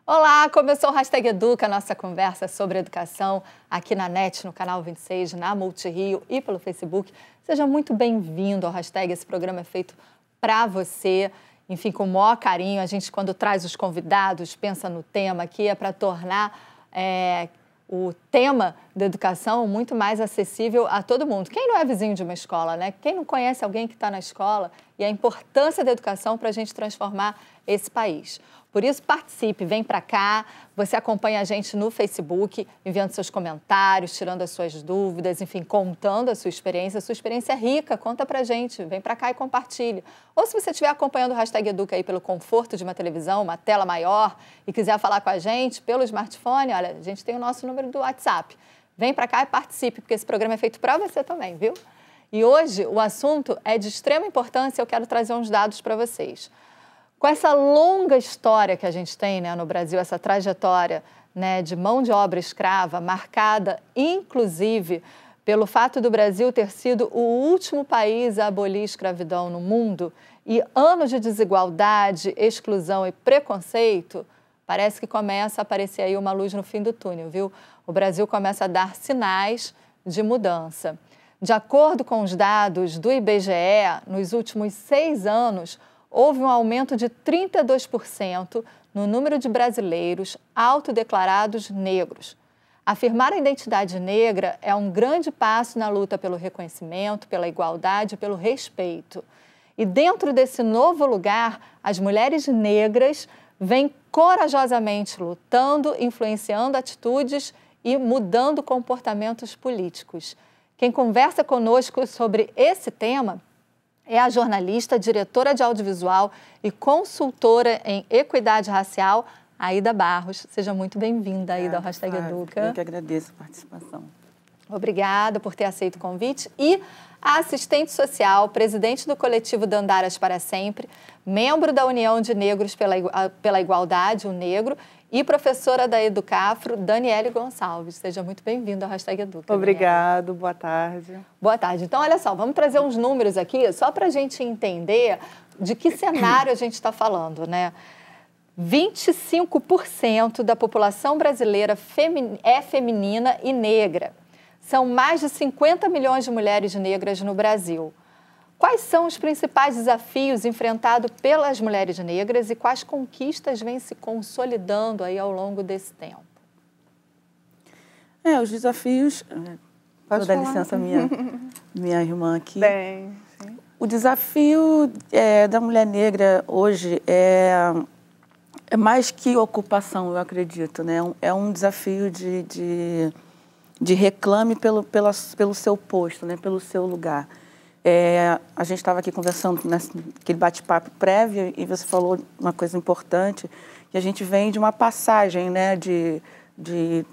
Olá, começou o Hashtag Educa, nossa conversa sobre educação aqui na NET, no canal 26, na Multirio e pelo Facebook. Seja muito bem-vindo ao Hashtag, esse programa é feito para você, enfim, com o maior carinho. A gente, quando traz os convidados, pensa no tema aqui, é para tornar o tema da educação muito mais acessível a todo mundo. Quem não é vizinho de uma escola, né? Quem não conhece alguém que está na escola e a importância da educação para a gente transformar esse país. Por isso, participe, vem para cá, você acompanha a gente no Facebook, enviando seus comentários, tirando as suas dúvidas, enfim, contando a sua experiência. A sua experiência é rica, conta pra gente, vem para cá e compartilhe. Ou se você estiver acompanhando o Hashtag Educa aí pelo conforto de uma televisão, uma tela maior, e quiser falar com a gente pelo smartphone, olha, a gente tem o nosso número do WhatsApp. Vem para cá e participe, porque esse programa é feito para você também, viu? E hoje o assunto é de extrema importância, eu quero trazer uns dados para vocês. Com essa longa história que a gente tem, né, no Brasil, essa trajetória, né, de mão de obra escrava, marcada inclusive pelo fato do Brasil ter sido o último país a abolir a escravidão no mundo, e anos de desigualdade, exclusão e preconceito, parece que começa a aparecer aí uma luz no fim do túnel, viu? O Brasil começa a dar sinais de mudança. De acordo com os dados do IBGE, nos últimos 6 anos, houve um aumento de 32% no número de brasileiros autodeclarados negros. Afirmar a identidade negra é um grande passo na luta pelo reconhecimento, pela igualdade e pelo respeito. E dentro desse novo lugar, as mulheres negras vêm corajosamente lutando, influenciando atitudes e mudando comportamentos políticos. Quem conversa conosco sobre esse tema é a jornalista, diretora de audiovisual e consultora em equidade racial, Aida Barros. Seja muito bem-vinda, Aida, ao Hashtag Educa. Eu que agradeço a participação. Obrigada por ter aceito o convite. E a assistente social, presidente do coletivo Dandaras para Sempre, membro da União de Negros pela Igualdade, o Negro, e professora da Educafro, Daniele Gonçalves. Seja muito bem-vinda ao Hashtag Educa. Obrigado, Daniele. Boa tarde. Boa tarde. Então, olha só, vamos trazer uns números aqui, só para a gente entender de que cenário a gente está falando, né? 25% da população brasileira é feminina e negra. São mais de 50 milhões de mulheres negras no Brasil. Quais são os principais desafios enfrentados pelas mulheres negras e quais conquistas vêm se consolidando aí ao longo desse tempo? Os desafios... Vou dar licença à minha irmã aqui. Bem, sim. O desafio da mulher negra hoje é mais que ocupação, eu acredito, né? É um desafio de reclame pelo seu posto, né? Pelo seu lugar. A gente estava aqui conversando naquele bate-papo prévio e você falou uma coisa importante, que a gente vem de uma passagem, né, de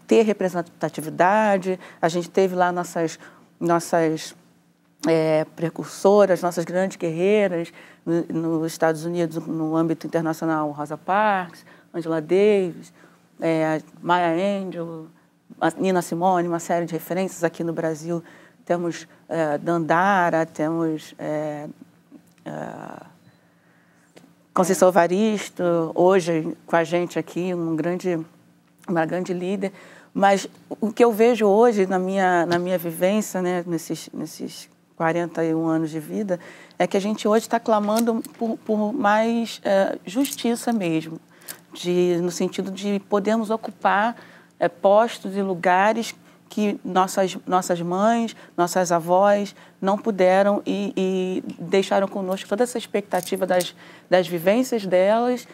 ter representatividade. A gente teve lá nossas precursoras, nossas grandes guerreiras nos Estados Unidos, no âmbito internacional, Rosa Parks, Angela Davis, Maya Angelou, Nina Simone, uma série de referências. Aqui no Brasil temos Dandara, temos Conceição Evaristo, hoje com a gente aqui, uma grande líder. Mas o que eu vejo hoje na minha vivência, né, nesses 41 anos de vida, é que a gente hoje está clamando por mais justiça mesmo, no sentido de podermos ocupar postos e lugares que nossas mães, nossas avós não puderam e deixaram conosco toda essa expectativa das vivências delas,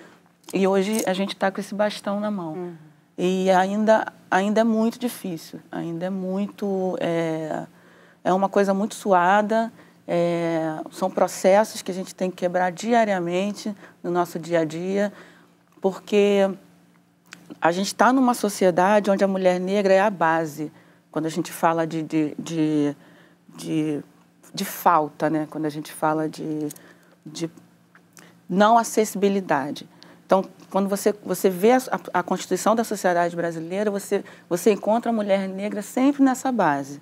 e hoje a gente está com esse bastão na mão. Uhum. E ainda é muito difícil, ainda é muito... É uma coisa muito suada, são processos que a gente tem que quebrar diariamente no nosso dia a dia, porque a gente está numa sociedade onde a mulher negra é a base. Quando a gente fala de falta, né? Quando a gente fala de não acessibilidade. Então, quando você vê a Constituição da sociedade brasileira, você encontra a mulher negra sempre nessa base.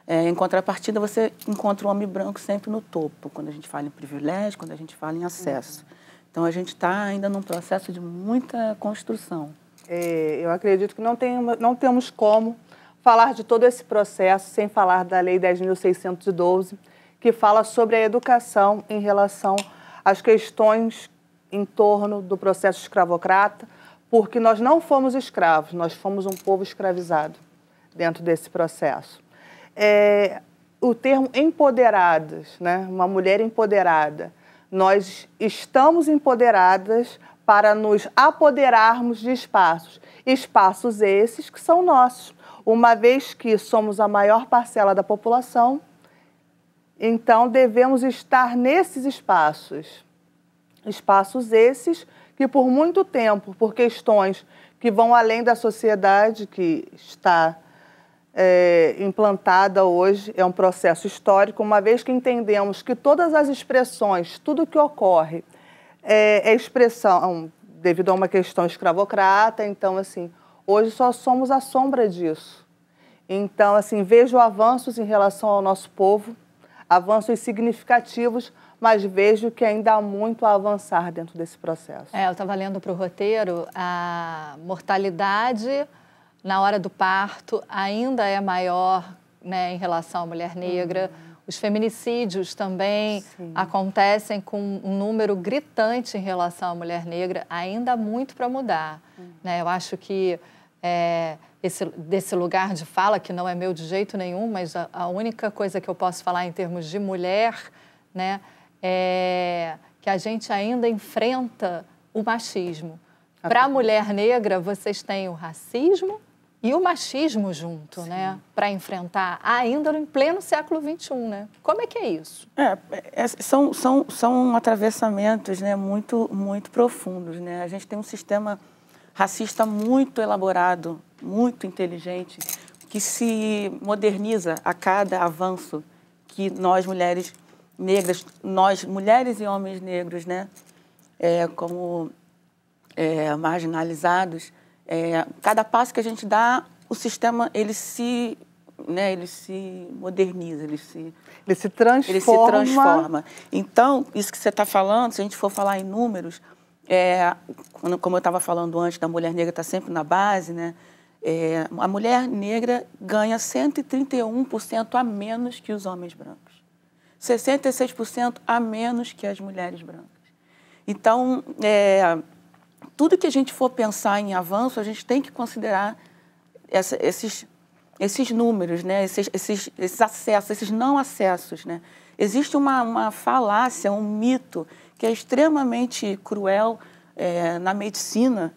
Em contrapartida, você encontra o homem branco sempre no topo, quando a gente fala em privilégio, quando a gente fala em acesso. Então, a gente está ainda num processo de muita construção. Eu acredito que não temos como falar de todo esse processo sem falar da Lei 10.612, que fala sobre a educação em relação às questões em torno do processo escravocrata, porque nós não fomos escravos, nós fomos um povo escravizado dentro desse processo. O termo empoderadas, né? Uma mulher empoderada, nós estamos empoderadas para nos apoderarmos de espaços, espaços esses que são nossos, uma vez que somos a maior parcela da população, então devemos estar nesses espaços. Espaços esses que por muito tempo, por questões que vão além da sociedade que está implantada hoje, é um processo histórico, uma vez que entendemos que todas as expressões, tudo que ocorre é expressão devido a uma questão escravocrata, então, assim, hoje só somos a sombra disso. Então, assim, vejo avanços em relação ao nosso povo, avanços significativos, mas vejo que ainda há muito a avançar dentro desse processo. Eu estava lendo para o roteiro, a mortalidade na hora do parto ainda é maior, né, em relação à mulher negra. Os feminicídios também acontecem com um número gritante em relação à mulher negra, ainda há muito para mudar. Né? Eu acho que desse lugar de fala, que não é meu de jeito nenhum, mas a única coisa que eu posso falar em termos de mulher, né, é que a gente ainda enfrenta o machismo. Para a mulher negra, vocês têm o racismo e o machismo junto, né, para enfrentar, ainda em pleno século XXI, né? Como é que é isso? São atravessamentos, né, muito profundos, né? A gente tem um sistema racista muito elaborado, muito inteligente, que se moderniza a cada avanço que nós, mulheres negras, nós, mulheres e homens negros, né, como marginalizados, cada passo que a gente dá, o sistema ele se moderniza, ele se transforma. Então, isso que você está falando, se a gente for falar em números, como eu estava falando antes, da mulher negra estar sempre na base, né? A mulher negra ganha 131% a menos que os homens brancos, 66% a menos que as mulheres brancas. Então, tudo que a gente for pensar em avanço, a gente tem que considerar esses números, né? esses acessos, esses não acessos. Né? Existe uma falácia, um mito que é extremamente cruel na medicina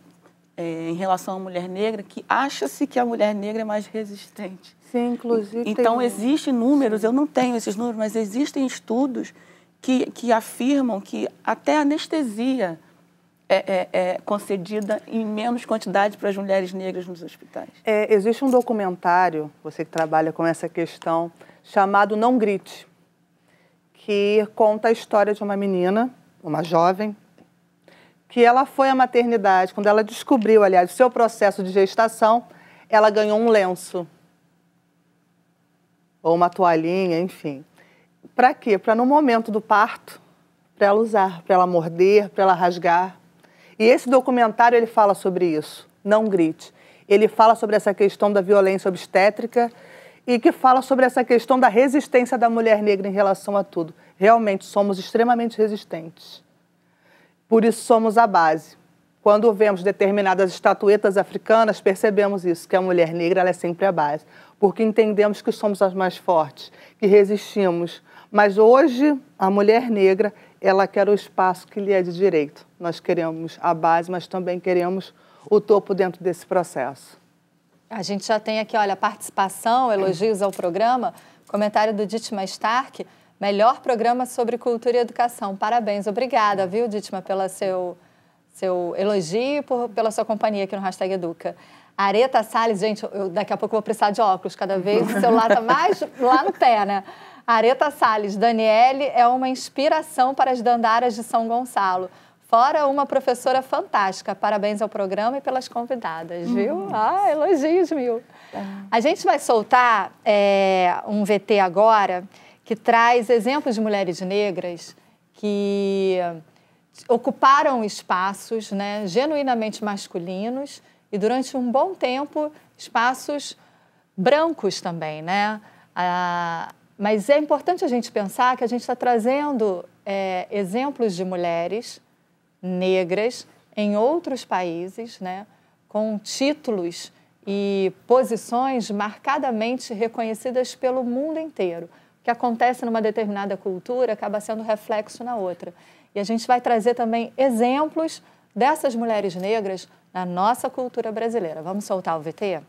em relação à mulher negra, que acha-se que a mulher negra é mais resistente. Sim, inclusive. Então, existem números, eu não tenho esses números, mas existem estudos que afirmam que até a anestesia é concedida em menos quantidade para as mulheres negras nos hospitais. Existe um documentário, você que trabalha com essa questão, chamado Não Grite, que conta a história de uma menina, uma jovem, que ela foi à maternidade, quando ela descobriu, aliás, o seu processo de gestação, ela ganhou um lenço, ou uma toalhinha, enfim. Para quê? Para no momento do parto, para ela usar, para ela morder, para ela rasgar. E esse documentário, ele fala sobre isso, Não Grite. Ele fala sobre essa questão da violência obstétrica e que fala sobre essa questão da resistência da mulher negra em relação a tudo. Realmente, somos extremamente resistentes. Por isso, somos a base. Quando vemos determinadas estatuetas africanas, percebemos isso, que a mulher negra ela é sempre a base. Porque entendemos que somos as mais fortes, que resistimos. Mas hoje, a mulher negra, ela quer o espaço que lhe é de direito. Nós queremos a base, mas também queremos o topo dentro desse processo. A gente já tem aqui, olha, participação, elogios ao programa, comentário do Ditma Stark, melhor programa sobre cultura e educação. Parabéns, obrigada, viu, Ditma, pelo seu elogio e pela sua companhia aqui no Hashtag Educa. Areta Salles, gente, daqui a pouco eu vou precisar de óculos, cada vez o celular está mais lá no pé, né? Areta Salles, Daniele é uma inspiração para as dandaras de São Gonçalo. Fora uma professora fantástica. Parabéns ao programa e pelas convidadas, viu? Elogios mil. A gente vai soltar um VT agora que traz exemplos de mulheres negras que ocuparam espaços, né, genuinamente masculinos e durante um bom tempo espaços brancos também, né? Mas é importante a gente pensar que a gente está trazendo exemplos de mulheres negras em outros países, né? Com títulos e posições marcadamente reconhecidas pelo mundo inteiro. O que acontece numa determinada cultura acaba sendo reflexo na outra. E a gente vai trazer também exemplos dessas mulheres negras na nossa cultura brasileira. Vamos soltar o VT?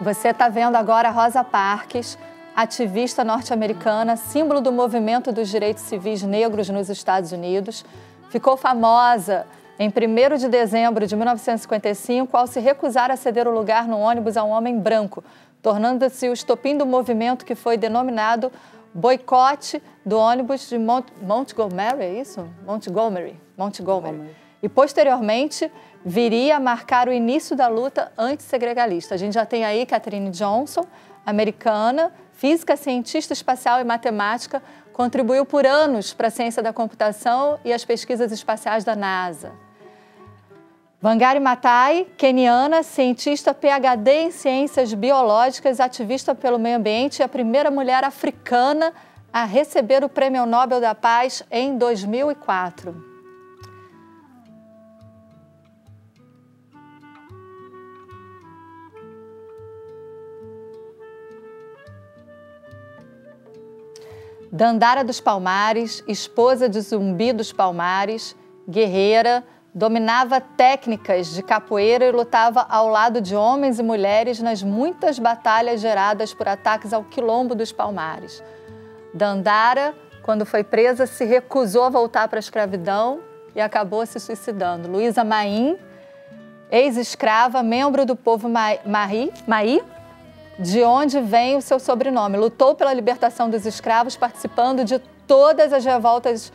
Você está vendo agora a Rosa Parks, ativista norte-americana, símbolo do movimento dos direitos civis negros nos Estados Unidos. Ficou famosa em 1º de dezembro de 1955 ao se recusar a ceder o lugar no ônibus a um homem branco, tornando-se o estopim do movimento que foi denominado boicote do ônibus de Montgomery, é isso? Montgomery. E, posteriormente, viria a marcar o início da luta antissegregalista. A gente já tem aí Katherine Johnson, americana, física, cientista espacial e matemática, contribuiu por anos para a ciência da computação e as pesquisas espaciais da NASA. Wangari Maathai, queniana, cientista PhD em ciências biológicas, ativista pelo meio ambiente e a primeira mulher africana a receber o Prêmio Nobel da Paz em 2004. Dandara dos Palmares, esposa de Zumbi dos Palmares, guerreira, dominava técnicas de capoeira e lutava ao lado de homens e mulheres nas muitas batalhas geradas por ataques ao Quilombo dos Palmares. Dandara, quando foi presa, se recusou a voltar para a escravidão e acabou se suicidando. Luísa Maim, ex-escrava, membro do povo Maí, de onde vem o seu sobrenome. Lutou pela libertação dos escravos, participando de todas as revoltas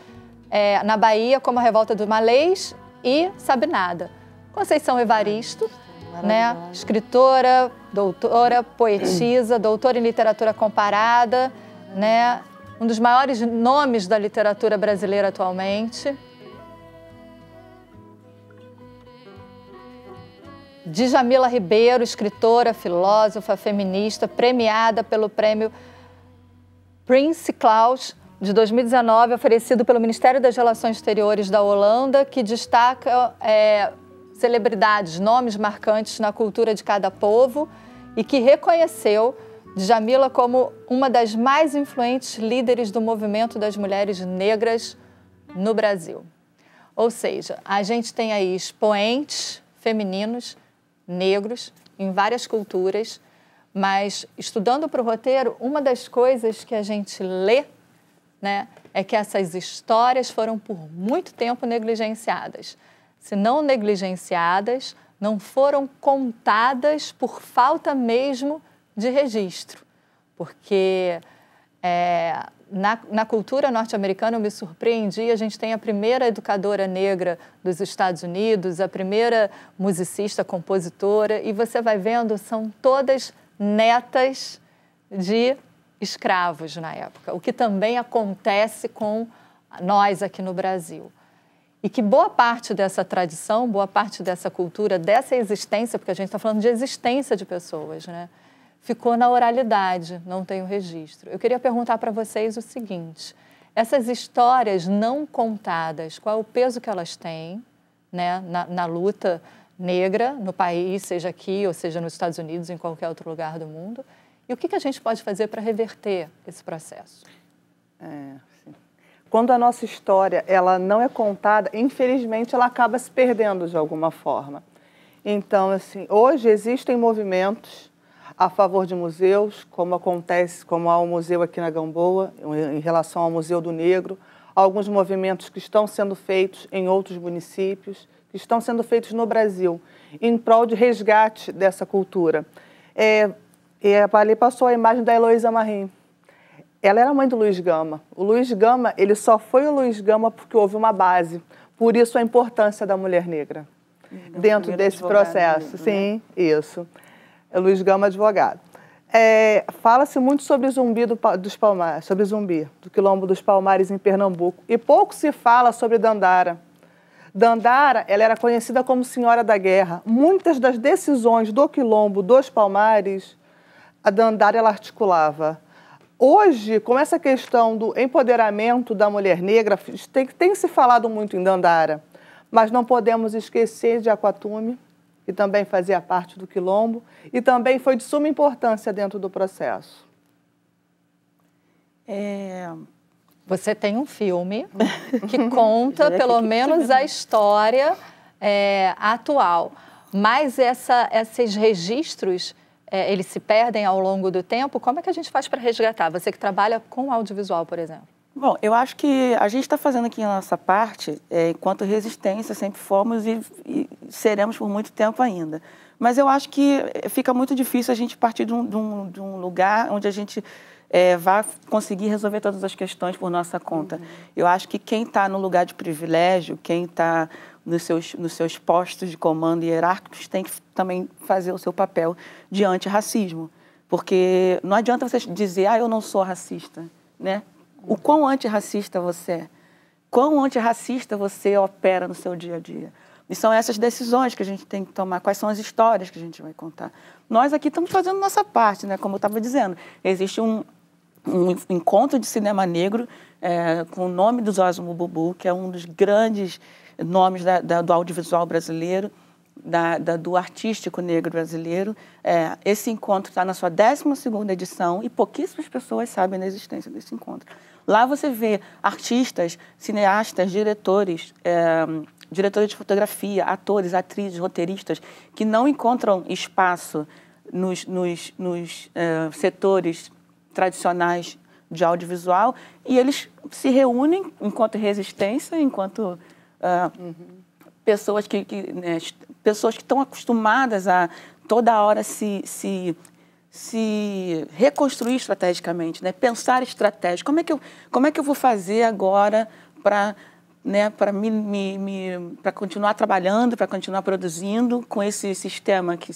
na Bahia, como a revolta do Malês e Sabinada. Conceição Evaristo, né? Escritora, doutora, poetisa, doutora em literatura comparada, né? Um dos maiores nomes da literatura brasileira atualmente. Djamila Ribeiro, escritora, filósofa, feminista, premiada pelo prêmio Prince Claus de 2019, oferecido pelo Ministério das Relações Exteriores da Holanda, que destaca celebridades, nomes marcantes na cultura de cada povo e que reconheceu Djamila como uma das mais influentes líderes do movimento das mulheres negras no Brasil. Ou seja, a gente tem aí expoentes femininos negros em várias culturas, mas estudando para o roteiro, uma das coisas que a gente lê, né, é que essas histórias foram por muito tempo negligenciadas. Se não negligenciadas, não foram contadas por falta mesmo de registro, porque na cultura norte-americana eu me surpreendi, a gente tem a primeira educadora negra dos Estados Unidos, a primeira musicista, compositora, e você vai vendo, são todas netas de escravos na época, o que também acontece com nós aqui no Brasil. E que boa parte dessa tradição, boa parte dessa cultura, dessa existência, porque a gente está falando de existência de pessoas, né? Ficou na oralidade, não tem o registro. Eu queria perguntar para vocês o seguinte, essas histórias não contadas, qual é o peso que elas têm, né, na luta negra no país, seja aqui ou seja nos Estados Unidos, em qualquer outro lugar do mundo, e o que a gente pode fazer para reverter esse processo? Quando a nossa história ela não é contada, infelizmente ela acaba se perdendo de alguma forma. Então, assim, hoje existem movimentos a favor de museus, como há um museu aqui na Gamboa, em relação ao Museu do Negro, alguns movimentos que estão sendo feitos em outros municípios, que estão sendo feitos no Brasil, em prol de resgate dessa cultura. Ali passou a imagem da Heloísa Marim. Ela era mãe do Luiz Gama. O Luiz Gama, ele só foi o Luiz Gama porque houve uma base. Por isso a importância da mulher negra dentro desse processo. Negro, sim, né? Isso. É Luiz Gama, advogado. Fala-se muito sobre Zumbi dos Palmares, sobre Zumbi, do Quilombo dos Palmares em Pernambuco. E pouco se fala sobre Dandara. Dandara, ela era conhecida como Senhora da Guerra. Muitas das decisões do Quilombo dos Palmares, a Dandara ela articulava. Hoje, com essa questão do empoderamento da mulher negra, tem se falado muito em Dandara, mas não podemos esquecer de Aquatume, que também fazia parte do Quilombo, e também foi de suma importância dentro do processo. Você tem um filme que conta, pelo menos, a história atual. Mas esses registros, eles se perdem ao longo do tempo. Como é que a gente faz para resgatar? Você que trabalha com audiovisual, por exemplo. Bom, eu acho que a gente está fazendo aqui a nossa parte, enquanto resistência, sempre fomos e seremos por muito tempo ainda. Mas eu acho que fica muito difícil a gente partir de um lugar onde a gente vai conseguir resolver todas as questões por nossa conta. Eu acho que quem está no lugar de privilégio, quem está nos seus postos de comando hierárquicos, tem que também fazer o seu papel de antirracismo. Porque não adianta você dizer, eu não sou racista, né? O quão antirracista você é, quão antirracista você opera no seu dia a dia. E são essas decisões que a gente tem que tomar, quais são as histórias que a gente vai contar. Nós aqui estamos fazendo nossa parte, né? Como eu estava dizendo, existe um encontro de cinema negro com o nome do Zósimo Bubu, que é um dos grandes nomes do audiovisual brasileiro, do artístico negro brasileiro. Esse encontro está na sua 12ª edição e pouquíssimas pessoas sabem da existência desse encontro. Lá você vê artistas, cineastas, diretores, diretores de fotografia, atores, atrizes, roteiristas, que não encontram espaço nos setores tradicionais de audiovisual, e eles se reúnem enquanto resistência, enquanto pessoas que estão acostumadas a toda hora se reconstruir estrategicamente, né? Pensar estratégia. Como é que eu vou fazer agora para continuar trabalhando, para continuar produzindo com esse sistema que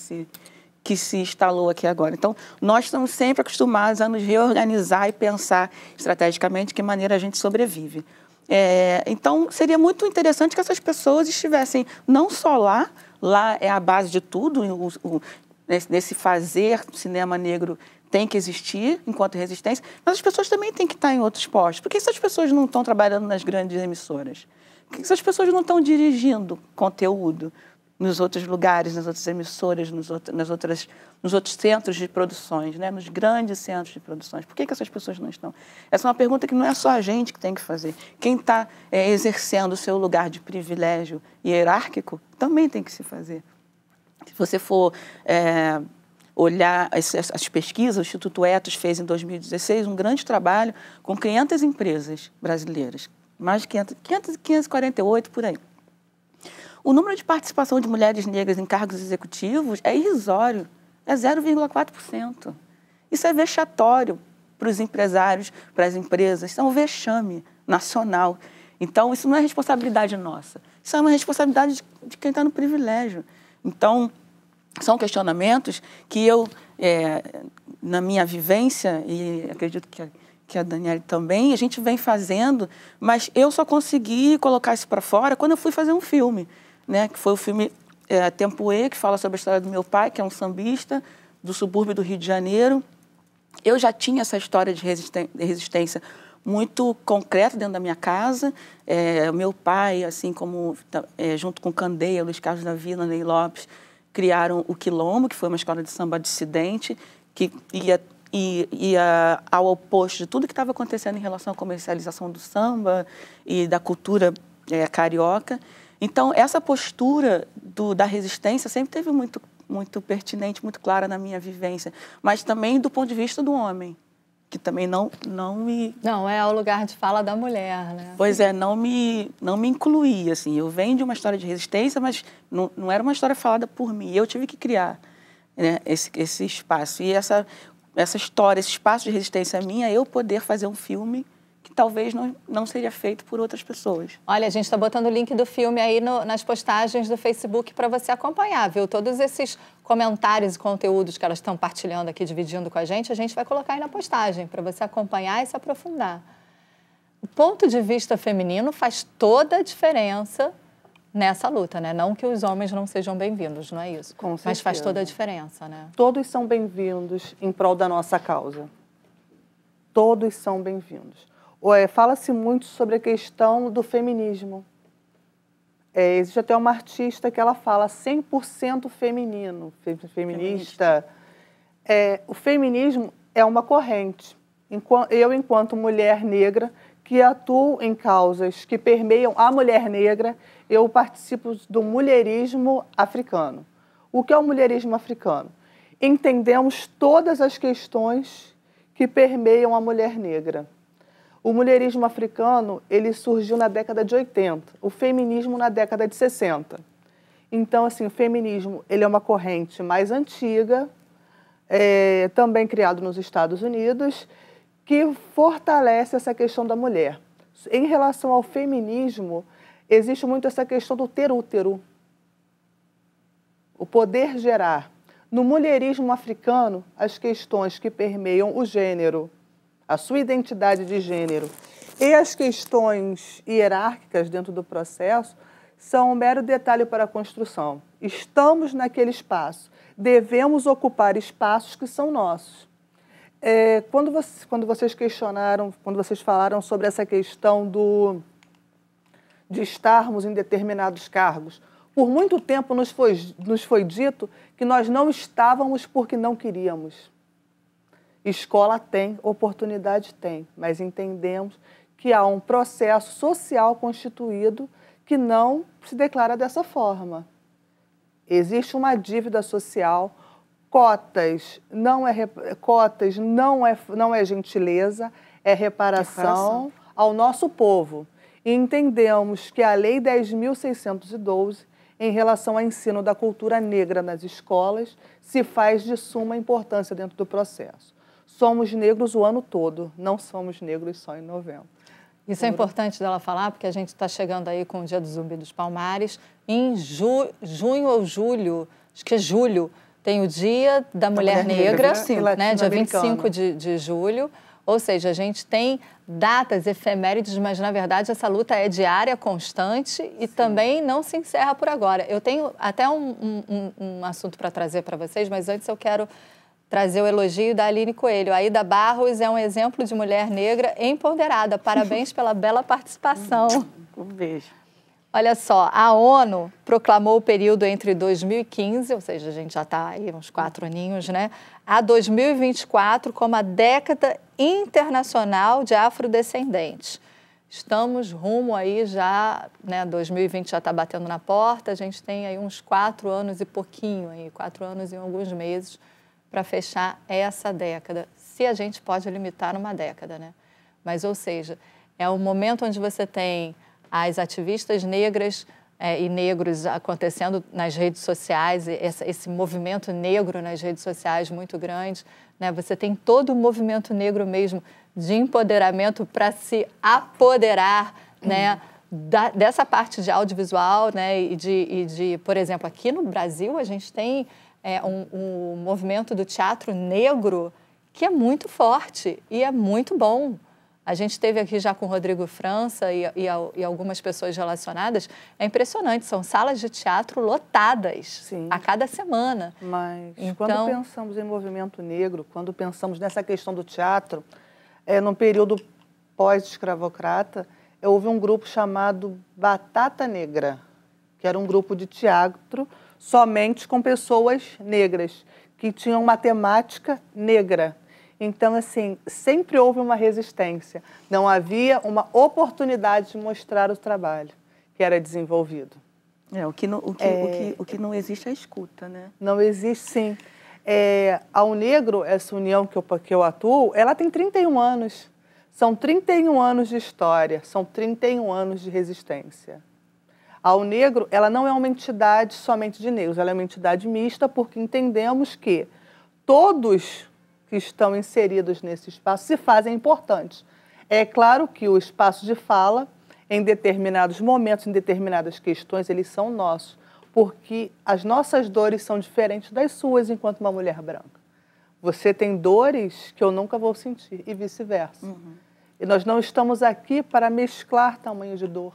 se instalou aqui agora. Então, nós estamos sempre acostumados a nos reorganizar e pensar estrategicamente de que maneira a gente sobrevive. Então, seria muito interessante que essas pessoas estivessem não só lá é a base de tudo, nesse fazer cinema negro tem que existir enquanto resistência, mas as pessoas também têm que estar em outros postos. Por que essas pessoas não estão trabalhando nas grandes emissoras? Por que essas pessoas não estão dirigindo conteúdo nos outros lugares, nas outras emissoras, nos outros centros de produções, né? Nos grandes centros de produções? Por que essas pessoas não estão? Essa é uma pergunta que não é só a gente que tem que fazer. Quem está exercendo o seu lugar de privilégio hierárquico também tem que se fazer. Se você for olhar as pesquisas, o Instituto Ethos fez em 2016 um grande trabalho com 500 empresas brasileiras, mais de 548 por aí. O número de participação de mulheres negras em cargos executivos é irrisório, é 0,4%. Isso é vexatório para os empresários, para as empresas, isso é um vexame nacional. Então, isso não é responsabilidade nossa, isso é uma responsabilidade de quem está no privilégio. Então, são questionamentos que eu, na minha vivência, e acredito que a Daniele também, a gente vem fazendo, mas eu só consegui colocar isso para fora quando eu fui fazer um filme, né? Que foi o filme Tempo E, que fala sobre a história do meu pai, que é um sambista do subúrbio do Rio de Janeiro. Eu já tinha essa história de resistência muito concreta dentro da minha casa. Meu pai, assim como junto com Candeia, Luiz Carlos da Vila, Ney Lopes, criaram o Quilombo, que foi uma escola de samba dissidente, que ia ao oposto de tudo que estava acontecendo em relação à comercialização do samba e da cultura carioca. Então, essa postura da resistência sempre teve muito pertinente, muito clara na minha vivência, mas também do ponto de vista do homem, que também não me... Não, é o lugar de fala da mulher, né? Pois não me incluía, assim. Eu venho de uma história de resistência, mas não era uma história falada por mim. Eu tive que criar, né, esse espaço. E essa história, esse espaço de resistência minha, eu poder fazer um filme que talvez não seria feito por outras pessoas. Olha, a gente está botando o link do filme aí nas postagens do Facebook para você acompanhar, viu? Todos esses comentários e conteúdos que elas estão partilhando aqui, dividindo com a gente vai colocar aí na postagem para você acompanhar e se aprofundar. O ponto de vista feminino faz toda a diferença nessa luta, né? Não que os homens não sejam bem-vindos, não é isso? Com certeza. Mas faz toda a diferença, né? Todos são bem-vindos em prol da nossa causa. Todos são bem-vindos. Fala-se muito sobre a questão do feminismo. Existe até uma artista que ela fala 100% feminino, feminista. O feminismo é uma corrente. Eu, enquanto mulher negra, que atuo em causas que permeiam a mulher negra, eu participo do mulherismo africano. O que é o mulherismo africano? Entendemos todas as questões que permeiam a mulher negra. O mulherismo africano, ele surgiu na década de 80, o feminismo na década de 60. Então, assim, o feminismo, ele é uma corrente mais antiga, também criado nos Estados Unidos, que fortalece essa questão da mulher. Em relação ao feminismo, existe muito essa questão do ter útero, o poder gerar. No mulherismo africano, as questões que permeiam o gênero, a sua identidade de gênero e as questões hierárquicas dentro do processo são um mero detalhe para a construção. Estamos naquele espaço, devemos ocupar espaços que são nossos. Quando vocês falaram sobre essa questão de estarmos em determinados cargos, por muito tempo nos foi dito que nós não estávamos porque não queríamos. Escola tem, oportunidade tem, mas entendemos que há um processo social constituído que não se declara dessa forma. Existe uma dívida social, cotas não é gentileza, é reparação ao nosso povo. E entendemos que a Lei 10.612, em relação ao ensino da cultura negra nas escolas, se faz de suma importância dentro do processo. Somos negros o ano todo, não somos negros só em novembro. Isso é importante dela falar, porque a gente está chegando aí com o Dia do Zumbi dos Palmares. Em junho ou julho, acho que é julho, tem o Dia da Mulher Negra, né, dia 25 de julho. Ou seja, a gente tem datas efemérides, mas, na verdade, essa luta é diária, constante e também não se encerra por agora. Eu tenho até um assunto para trazer para vocês, mas antes eu quero trazer o elogio da Aline Coelho. A Aida Barros é um exemplo de mulher negra empoderada. Parabéns pela bela participação. Um beijo. Olha só, a ONU proclamou o período entre 2015, ou seja, a gente já está aí uns 4 aninhos, né? A 2024 como a década internacional de afrodescendentes. Estamos rumo aí já, né? 2020 já está batendo na porta, a gente tem aí uns 4 anos e pouquinho, aí, 4 anos e alguns meses para fechar essa década, se a gente pode limitar numa década, né? Mas, ou seja, é um momento onde você tem as ativistas negras e negros acontecendo nas redes sociais, esse movimento negro nas redes sociais muito grande, né? Você tem todo o movimento negro mesmo de empoderamento para se apoderar, né? Dessa parte de audiovisual, né? E de, por exemplo, aqui no Brasil a gente tem um movimento do teatro negro que é muito forte e é muito bom. A gente esteve aqui já com o Rodrigo França e algumas pessoas relacionadas. É impressionante, são salas de teatro lotadas. Sim. A cada semana. Mas quando pensamos em movimento negro, quando pensamos nessa questão do teatro, num período pós-escravocrata, houve um grupo chamado Batata Negra, que era um grupo de teatro somente com pessoas negras, que tinham uma temática negra. Então, assim, sempre houve uma resistência. Não havia uma oportunidade de mostrar o trabalho que era desenvolvido. O que não existe é a escuta, né? Não existe, sim. Ao Negro, essa união que eu atuo, ela tem 31 anos. São 31 anos de história, são 31 anos de resistência. Ao Negro, ela não é uma entidade somente de negros, ela é uma entidade mista, porque entendemos que todos que estão inseridos nesse espaço se fazem importantes. É claro que o espaço de fala, em determinados momentos, em determinadas questões, eles são nossos, porque as nossas dores são diferentes das suas enquanto uma mulher branca. Você tem dores que eu nunca vou sentir e vice-versa. E nós não estamos aqui para mesclar tamanho de dor.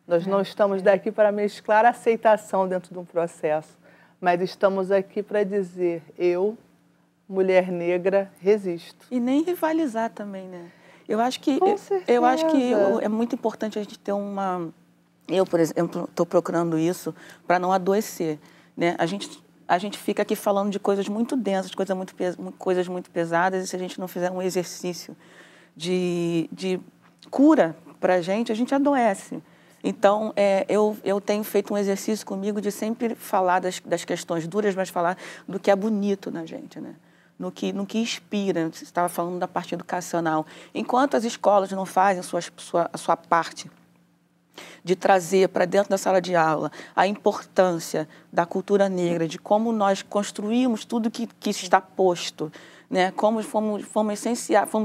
Nós não estamos daqui para mesclar a aceitação dentro de um processo, mas estamos aqui para dizer, eu, mulher negra, resisto. E nem rivalizar também, né? Eu acho que é muito importante a gente ter uma... Eu, por exemplo, estou procurando isso para não adoecer, né? A gente fica aqui falando de coisas muito densas, coisas muito pesadas, e se a gente não fizer um exercício de cura para a gente adoece. Então, eu tenho feito um exercício comigo de sempre falar das questões duras, mas falar do que é bonito na gente, né? No que inspira. Você estava falando da parte educacional. Enquanto as escolas não fazem a sua parte de trazer para dentro da sala de aula a importância da cultura negra, de como nós construímos tudo que está posto, né? Como fomos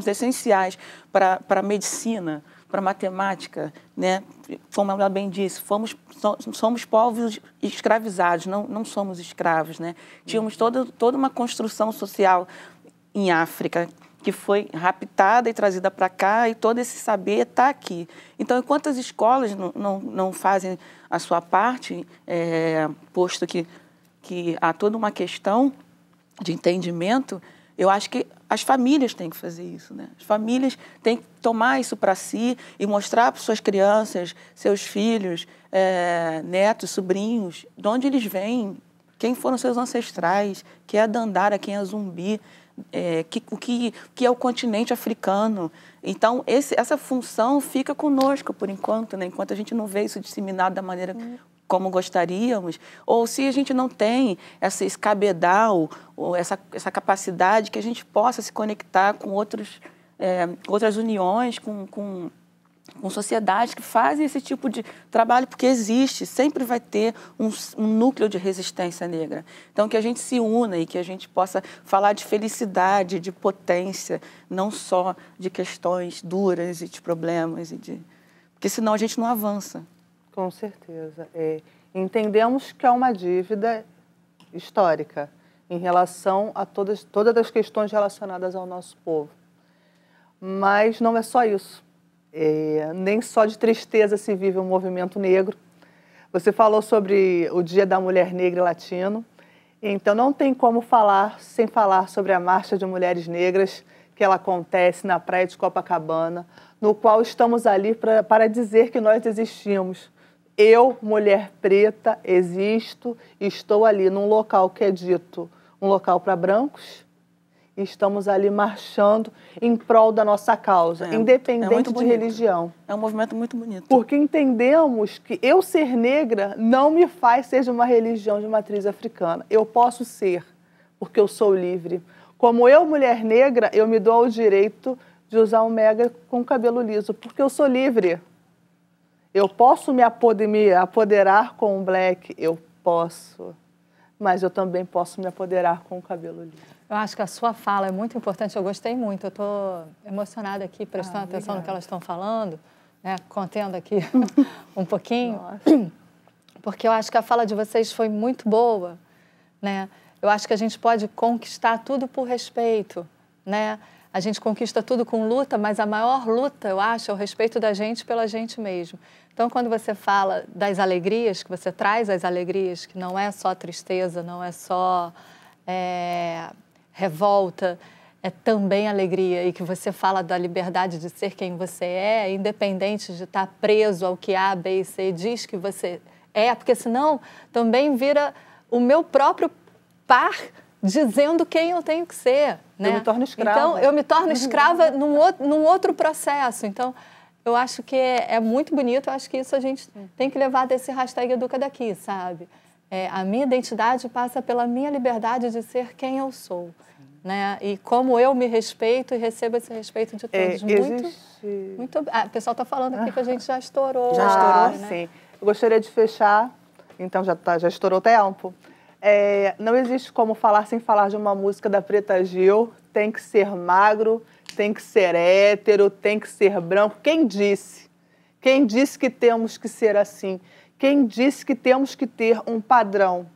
essenciais para a medicina, para a matemática, né? Como ela bem disse, somos povos escravizados, não somos escravos, né? Tínhamos toda uma construção social em África que foi raptada e trazida para cá, e todo esse saber está aqui. Então, enquanto as escolas não fazem a sua parte, posto que há toda uma questão de entendimento, eu acho que as famílias têm que fazer isso, né? As famílias têm que tomar isso para si e mostrar para suas crianças, seus filhos, netos, sobrinhos, de onde eles vêm, quem foram seus ancestrais, quem é a Dandara, quem é a Zumbi, o que é o continente africano. Então, essa função fica conosco por enquanto, né? Enquanto a gente não vê isso disseminado da maneira como gostaríamos, ou se a gente não tem esse cabedal, ou essa capacidade que a gente possa se conectar com outras uniões, com sociedades que fazem esse tipo de trabalho, porque existe, sempre vai ter um núcleo de resistência negra. Então, que a gente se una e que a gente possa falar de felicidade, de potência, não só de questões duras e de problemas, porque senão a gente não avança. Com certeza. Entendemos que há uma dívida histórica em relação a todas as questões relacionadas ao nosso povo. Mas não é só isso. Nem só de tristeza se vive o movimento negro. Você falou sobre o Dia da Mulher Negra Latino, então não tem como falar sem falar sobre a Marcha de Mulheres Negras, que ela acontece na praia de Copacabana, no qual estamos ali para dizer que nós existimos. Eu, mulher preta, existo e estou ali num local que é dito um local para brancos, e estamos ali marchando em prol da nossa causa, independente de religião. É um movimento muito bonito. Porque entendemos que eu ser negra não me faz ser de uma religião de matriz africana. Eu posso ser, porque eu sou livre. Como eu, mulher negra, eu me dou o direito de usar um mega com cabelo liso, porque eu sou livre. Eu posso me apoderar com um black, eu posso, mas eu também posso me apoderar com o cabelo liso. Eu acho que a sua fala é muito importante, eu gostei muito, eu estou emocionada aqui, prestando atenção no que elas estão falando, né, contendo aqui um pouquinho, Nossa. Porque eu acho que a fala de vocês foi muito boa, né? Eu acho que a gente pode conquistar tudo por respeito, né? A gente conquista tudo com luta, mas a maior luta, eu acho, é o respeito da gente pela gente mesmo. Então, quando você fala das alegrias, que você traz as alegrias, que não é só tristeza, não é só revolta, é também alegria, e que você fala da liberdade de ser quem você é, independente de estar preso ao que A, B e C diz que você é, porque senão também vira o meu próprio par dizendo quem eu tenho que ser, né? Eu me torno escrava. Então, eu me torno escrava num outro processo. Então, eu acho que é muito bonito, eu acho que isso a gente tem que levar desse hashtag Educa Daqui, sabe? A minha identidade passa pela minha liberdade de ser quem eu sou, né? E como eu me respeito e recebo esse respeito de todos. Muito. O pessoal está falando aqui que a gente já estourou. Já estourou, né? Sim. Eu gostaria de fechar, então já estourou o tempo. Não existe como falar sem falar de uma música da Preta Gil. Tem que ser magro, tem que ser hétero, tem que ser branco. Quem disse? Quem disse que temos que ser assim? Quem disse que temos que ter um padrão?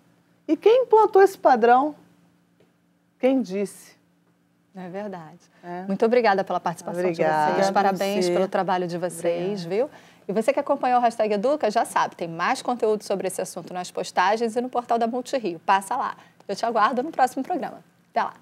E quem implantou esse padrão? Quem disse? É verdade. Muito obrigada pela participação de vocês. Parabéns pelo trabalho de vocês, viu? E você que acompanhou o Hashtag Educa já sabe, tem mais conteúdo sobre esse assunto nas postagens e no portal da Multirio. Passa lá. Eu te aguardo no próximo programa. Até lá.